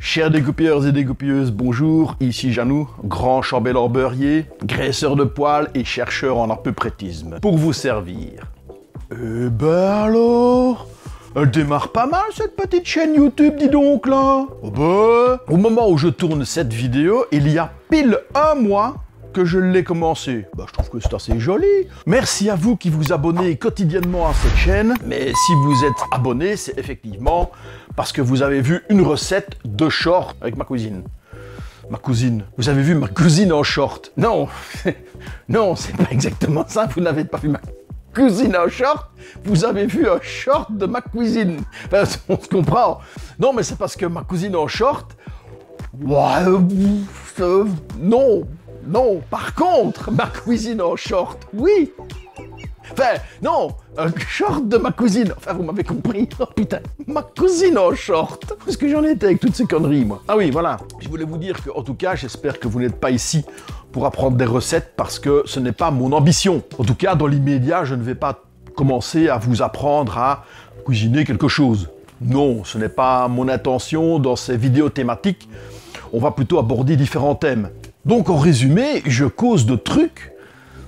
Chers découpeurs et découpeuses, bonjour, ici Janou, grand chambellan beurrier, graisseur de poils et chercheur en apeupretisme, pour vous servir. Eh ben alors, elle démarre pas mal cette petite chaîne YouTube, dis donc là. Oh ben, au moment où je tourne cette vidéo, il y a pile un mois que je l'ai commencé. Bah, je trouve que c'est assez joli. Merci à vous qui vous abonnez quotidiennement à cette chaîne. Mais si vous êtes abonné, c'est effectivement parce que vous avez vu une recette de short avec ma cousine. Ma cousine. Vous avez vu ma cousine en short? Non, non, c'est pas exactement ça. Vous n'avez pas vu ma cousine en short. Vous avez vu un short de ma cousine. Enfin, on se comprend. Non, mais c'est parce que ma cousine en short... non. Non, par contre, ma cousine en short, oui. Enfin, non, un short de ma cousine. Enfin, vous m'avez compris. Oh putain, ma cousine en short. Parce que j'en étais avec toutes ces conneries, moi. Ah oui, voilà. Je voulais vous dire que, en tout cas, j'espère que vous n'êtes pas ici pour apprendre des recettes parce que ce n'est pas mon ambition. En tout cas, dans l'immédiat, je ne vais pas commencer à vous apprendre à cuisiner quelque chose. Non, ce n'est pas mon intention dans ces vidéos thématiques. On va plutôt aborder différents thèmes. Donc en résumé, je cause de trucs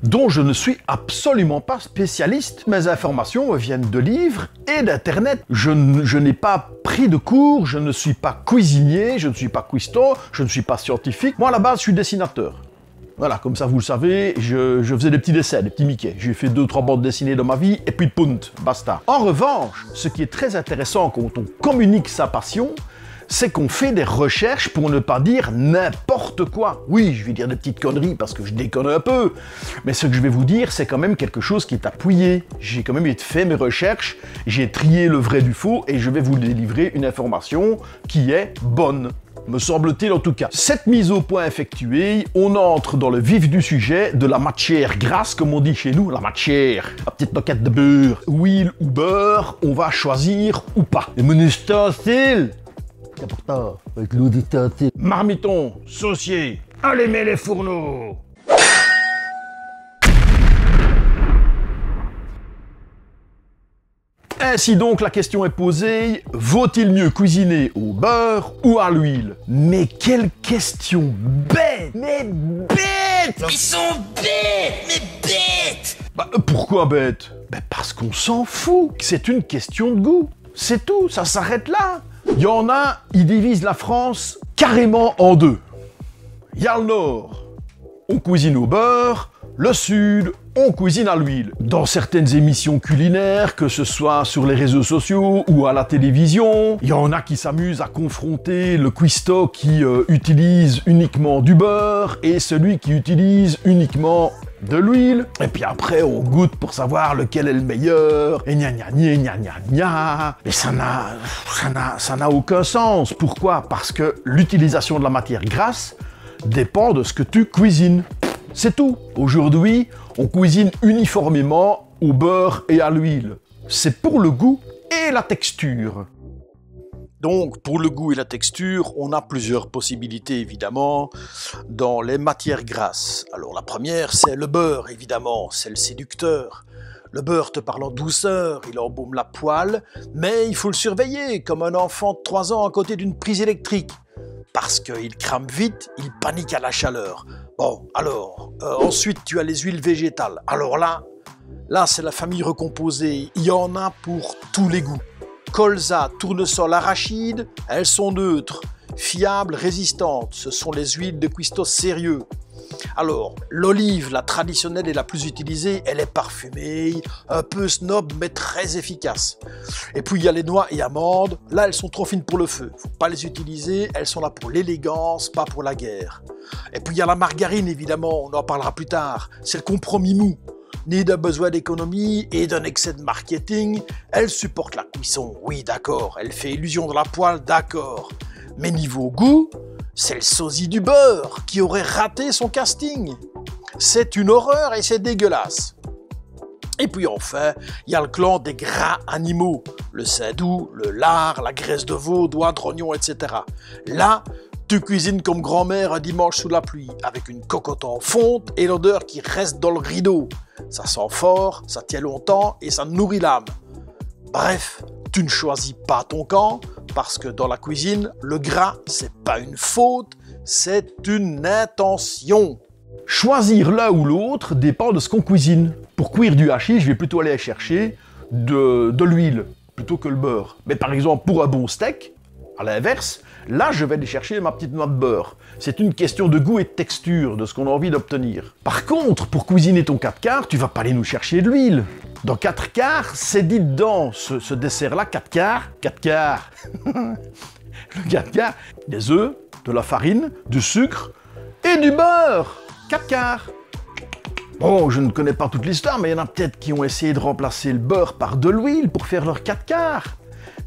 dont je ne suis absolument pas spécialiste. Mes informations viennent de livres et d'internet. Je n'ai pas pris de cours, je ne suis pas cuisinier, je ne suis pas cuistot, je ne suis pas scientifique. Moi à la base je suis dessinateur. Voilà, comme ça vous le savez, je faisais des petits dessins, des petits Mickey. J'ai fait 2-3 bandes dessinées dans ma vie et puis punt, basta. En revanche, ce qui est très intéressant quand on communique sa passion, c'est qu'on fait des recherches pour ne pas dire n'importe quoi. Oui, je vais dire des petites conneries parce que je déconne un peu, mais ce que je vais vous dire, c'est quand même quelque chose qui est appuyé. J'ai quand même fait mes recherches, j'ai trié le vrai du faux et je vais vous délivrer une information qui est bonne. Me semble-t-il en tout cas. Cette mise au point effectuée, on entre dans le vif du sujet de la matière grasse, comme on dit chez nous, la matière, la petite noquette de beurre. Huile ou beurre, on va choisir ou pas. Et mon ustensile, c'est important, avec l'eau d'ustensile. Marmiton, saucier, allumez les fourneaux. Ainsi donc, la question est posée, vaut-il mieux cuisiner au beurre ou à l'huile? Mais quelle question bête! Mais bête! Ils sont bêtes, mais bêtes! Bah, pourquoi bête? Bah, parce qu'on s'en fout, c'est une question de goût. C'est tout, ça s'arrête là. Il y en a, ils divisent la France carrément en deux. Il y a le nord, on cuisine au beurre, le sud, on cuisine à l'huile. Dans certaines émissions culinaires, que ce soit sur les réseaux sociaux ou à la télévision, il y en a qui s'amusent à confronter le cuistot qui utilise uniquement du beurre et celui qui utilise uniquement de l'huile. Et puis après, on goûte pour savoir lequel est le meilleur. Et gna gna gna gna gna gna. Mais ça n'a aucun sens. Pourquoi? Parce que l'utilisation de la matière grasse dépend de ce que tu cuisines. C'est tout. Aujourd'hui, on cuisine uniformément au beurre et à l'huile. C'est pour le goût et la texture. Donc, pour le goût et la texture, on a plusieurs possibilités, évidemment, dans les matières grasses. Alors, la première, c'est le beurre, évidemment, c'est le séducteur. Le beurre te parle en douceur, il embaume la poêle, mais il faut le surveiller, comme un enfant de 3 ans à côté d'une prise électrique. Parce qu'il crame vite, il panique à la chaleur. Bon, alors, ensuite, tu as les huiles végétales. Alors là, c'est la famille recomposée. Il y en a pour tous les goûts. Colza, tournesol, arachide, elles sont neutres, fiables, résistantes. Ce sont les huiles de cuistot sérieux. Alors, l'olive, la traditionnelle et la plus utilisée, elle est parfumée, un peu snob, mais très efficace. Et puis, il y a les noix et amandes. Là, elles sont trop fines pour le feu. Faut pas les utiliser, elles sont là pour l'élégance, pas pour la guerre. Et puis, il y a la margarine, évidemment, on en parlera plus tard. C'est le compromis mou. Ni d'un besoin d'économie et d'un excès de marketing, elle supporte la cuisson, oui d'accord, elle fait illusion de la poêle, d'accord. Mais niveau goût, c'est le sosie du beurre qui aurait raté son casting. C'est une horreur et c'est dégueulasse. Et puis enfin, il y a le clan des gras animaux, le saindoux, le lard, la graisse de veau, doigts, oignons, etc. Là, tu cuisines comme grand-mère un dimanche sous la pluie, avec une cocotte en fonte et l'odeur qui reste dans le rideau. Ça sent fort, ça tient longtemps et ça nourrit l'âme. Bref, tu ne choisis pas ton camp, Parce que dans la cuisine, le gras, c'est pas une faute, c'est une intention. Choisir l'un ou l'autre dépend de ce qu'on cuisine. Pour cuire du hachis, je vais plutôt aller chercher de l'huile plutôt que le beurre. Mais par exemple, pour un bon steak, à l'inverse, là, je vais aller chercher ma petite noix de beurre. C'est une question de goût et de texture, de ce qu'on a envie d'obtenir. Par contre, pour cuisiner ton 4 quarts, tu vas pas aller nous chercher de l'huile. Dans 4 quarts, c'est dit dedans, ce dessert-là, 4 quarts, le 4 quarts, des œufs, de la farine, du sucre et du beurre. 4 quarts. Bon, je ne connais pas toute l'histoire, mais il y en a peut-être qui ont essayé de remplacer le beurre par de l'huile pour faire leur 4 quarts.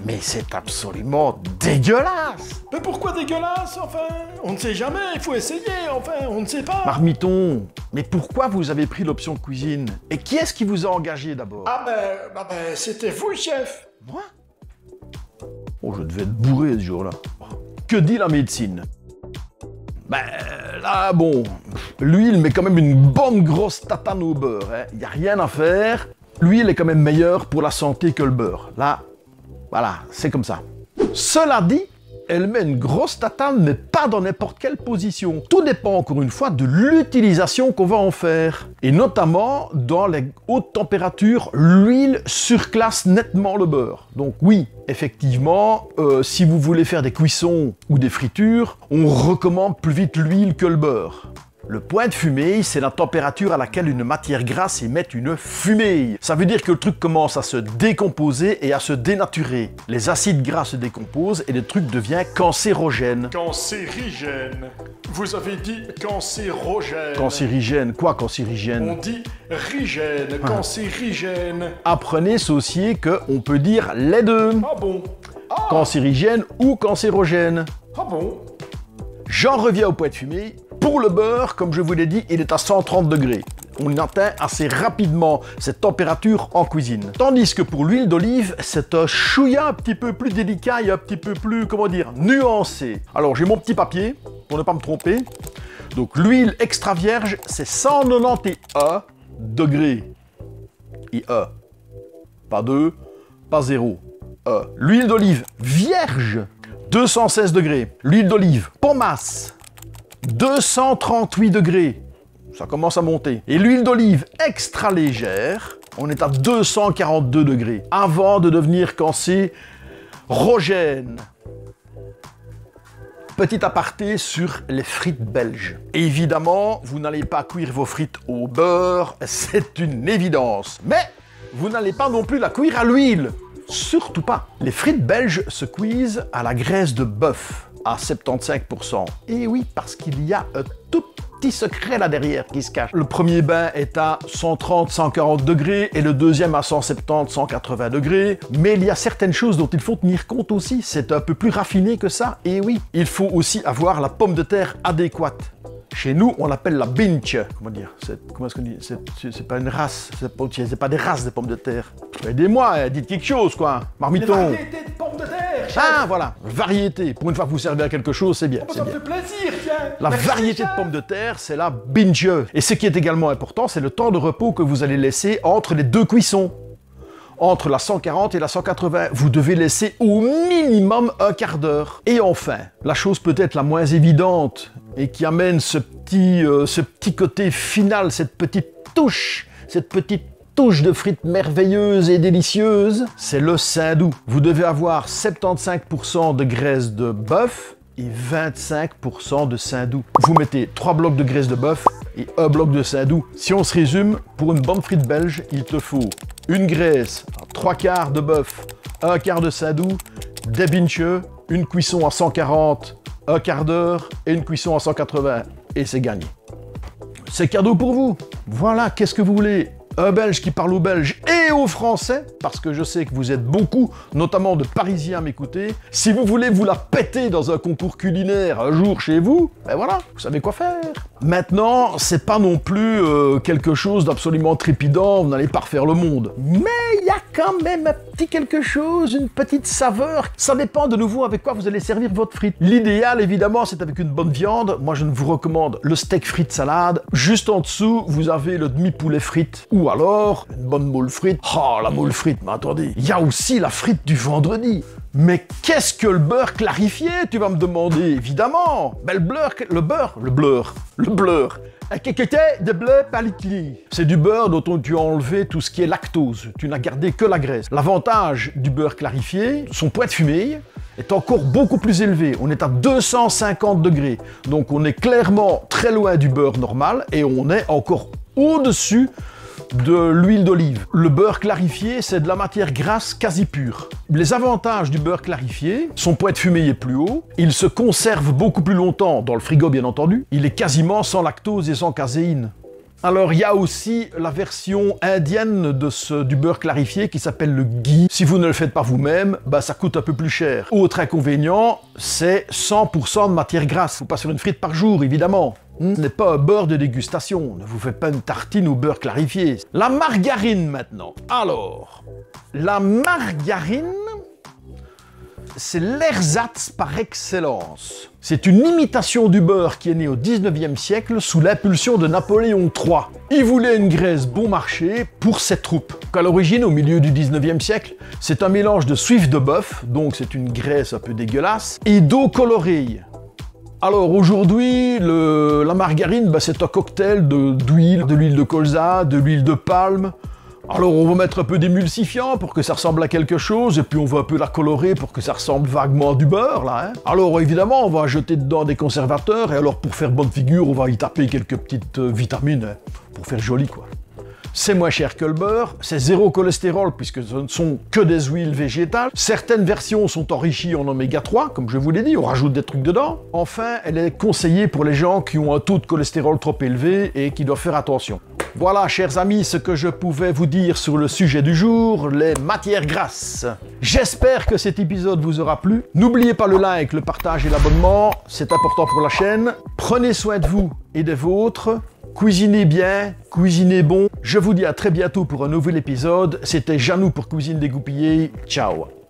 Mais c'est absolument dégueulasse! Mais pourquoi dégueulasse, enfin? On ne sait jamais, il faut essayer, enfin, on ne sait pas. Marmiton, mais pourquoi vous avez pris l'option cuisine? Et qui est-ce qui vous a engagé d'abord? Ah ben, c'était vous le chef. Moi? Oh, je devais être bourré ce jour-là. Que dit la médecine? Ben, là, bon, l'huile met quand même une bonne grosse tatane au beurre, hein. Y a rien à faire. L'huile est quand même meilleure pour la santé que le beurre. Là, voilà, c'est comme ça. Cela dit, elle met une grosse tatane, mais pas dans n'importe quelle position. Tout dépend encore une fois de l'utilisation qu'on va en faire. Et notamment, dans les hautes températures, l'huile surclasse nettement le beurre. Donc oui, effectivement, si vous voulez faire des cuissons ou des fritures, on recommande plus vite l'huile que le beurre. Le point de fumée, c'est la température à laquelle une matière grasse émet une fumée. Ça veut dire que le truc commence à se décomposer et à se dénaturer. Les acides gras se décomposent et le truc devient cancérogène. Cancérigène. Vous avez dit cancérogène. Cancérigène, quoi cancérigène? On dit rigène, cancérigène. Apprenez, saucier, qu'on peut dire les deux. Ah bon? Ah. Cancérigène ou cancérogène. Ah bon? J'en reviens au point de fumée. Pour le beurre, comme je vous l'ai dit, il est à 130 degrés. On atteint assez rapidement cette température en cuisine. Tandis que pour l'huile d'olive, c'est un chouïa un petit peu plus délicat et un petit peu plus, comment dire, nuancé. Alors j'ai mon petit papier, pour ne pas me tromper. Donc l'huile extra vierge, c'est 191 degrés. I-E. Pas 2, pas 0. L'huile d'olive vierge, 216 degrés. L'huile d'olive pomasse, 238 degrés, ça commence à monter. Et l'huile d'olive extra légère, on est à 242 degrés, avant de devenir cancérogène. Petit aparté sur les frites belges. Évidemment, vous n'allez pas cuire vos frites au beurre, c'est une évidence. Mais vous n'allez pas non plus la cuire à l'huile, surtout pas. Les frites belges se cuisent à la graisse de bœuf. À 75%. Et oui, parce qu'il y a un tout petit secret là derrière qui se cache. Le premier bain est à 130-140 degrés et le deuxième à 170-180 degrés. Mais il y a certaines choses dont il faut tenir compte aussi. C'est un peu plus raffiné que ça. Et oui, il faut aussi avoir la pomme de terre adéquate. Chez nous, on l'appelle la binche. Comment dire? Comment est-ce qu'on dit? C'est pas une race. C'est pas des races de pommes de terre. Aidez-moi, dites quelque chose, quoi. Marmiton. Les variétés de pommes de terre, chef. Ah, voilà. Variété. Pour une fois que vous servez à quelque chose, c'est bien. Oh, ça me fait plaisir, tiens. La Merci, variété chef. de pommes de terre, c'est la binche. Et ce qui est également important, c'est le temps de repos que vous allez laisser entre les deux cuissons. Entre la 140 et la 180, vous devez laisser au minimum un quart d'heure. Et enfin, la chose peut-être la moins évidente et qui amène ce petit côté final, cette petite touche de frites merveilleuses et délicieuses, c'est le saindoux. Vous devez avoir 75% de graisse de bœuf et 25% de saindoux. Vous mettez 3 blocs de graisse de bœuf et 1 bloc de saindoux. Si on se résume, pour une bonne frite belge, il te faut une graisse, 3 quarts de bœuf, 1 quart de saindoux, des binches, une cuisson à 140, un quart d'heure et une cuisson à 180. Et c'est gagné. C'est cadeau pour vous. Voilà, qu'est-ce que vous voulez? Un Belge qui parle aux Belges et aux Français, parce que je sais que vous êtes beaucoup, notamment de Parisiens à m'écouter. Si vous voulez vous la péter dans un concours culinaire un jour chez vous, ben voilà, vous savez quoi faire. Maintenant, c'est pas non plus quelque chose d'absolument trépidant, vous n'allez pas refaire le monde. Mais il y a quand même un petit quelque chose, une petite saveur. Ça dépend de nouveau avec quoi vous allez servir votre frite. L'idéal, évidemment, c'est avec une bonne viande. Moi, je ne vous recommande le steak frites salade. Juste en dessous, vous avez le demi-poulet frites ou Ou alors, une bonne moule frite. Oh, la moule frite, mais attendez, il y a aussi la frite du vendredi. Mais qu'est-ce que le beurre clarifié, tu vas me demander? Évidemment, ben le beurre. Un kékété de bleu palikli. C'est du beurre dont tu as enlevé tout ce qui est lactose. Tu n'as gardé que la graisse. L'avantage du beurre clarifié, son poids de fumée est encore beaucoup plus élevé. On est à 250 degrés. Donc on est clairement très loin du beurre normal et on est encore au-dessus de l'huile d'olive. Le beurre clarifié, c'est de la matière grasse quasi pure. Les avantages du beurre clarifié, son poids de fumée est plus haut, il se conserve beaucoup plus longtemps dans le frigo bien entendu, il est quasiment sans lactose et sans caséine. Alors il y a aussi la version indienne du beurre clarifié qui s'appelle le ghee. Si vous ne le faites pas vous-même, bah, ça coûte un peu plus cher. Autre inconvénient, c'est 100% de matière grasse. Faut pas sur une frite par jour évidemment. Ce n'est pas un beurre de dégustation, ne vous faites pas une tartine au beurre clarifié. La margarine maintenant. Alors, la margarine, c'est l'ersatz par excellence. C'est une imitation du beurre qui est née au 19e siècle sous l'impulsion de Napoléon III. Il voulait une graisse bon marché pour ses troupes. À l'origine, au milieu du 19e siècle, c'est un mélange de suif de bœuf, donc c'est une graisse un peu dégueulasse, et d'eau colorée. Alors aujourd'hui, la margarine, bah, c'est un cocktail d'huile, de l'huile de colza, de l'huile de palme. Alors on va mettre un peu d'émulsifiant pour que ça ressemble à quelque chose, et puis on va un peu la colorer pour que ça ressemble vaguement à du beurre, là. Hein. Alors évidemment, on va jeter dedans des conservateurs, et alors pour faire bonne figure, on va y taper quelques petites vitamines, hein, pour faire joli, quoi. C'est moins cher que le beurre, c'est zéro cholestérol puisque ce ne sont que des huiles végétales. Certaines versions sont enrichies en oméga 3, comme je vous l'ai dit, on rajoute des trucs dedans. Enfin, elle est conseillée pour les gens qui ont un taux de cholestérol trop élevé et qui doivent faire attention. Voilà, chers amis, ce que je pouvais vous dire sur le sujet du jour, les matières grasses. J'espère que cet épisode vous aura plu. N'oubliez pas le like, le partage et l'abonnement, c'est important pour la chaîne. Prenez soin de vous et des vôtres. Cuisinez bien, cuisinez bon. Je vous dis à très bientôt pour un nouvel épisode. C'était Janou pour Cuisine Dégoupillée. Ciao.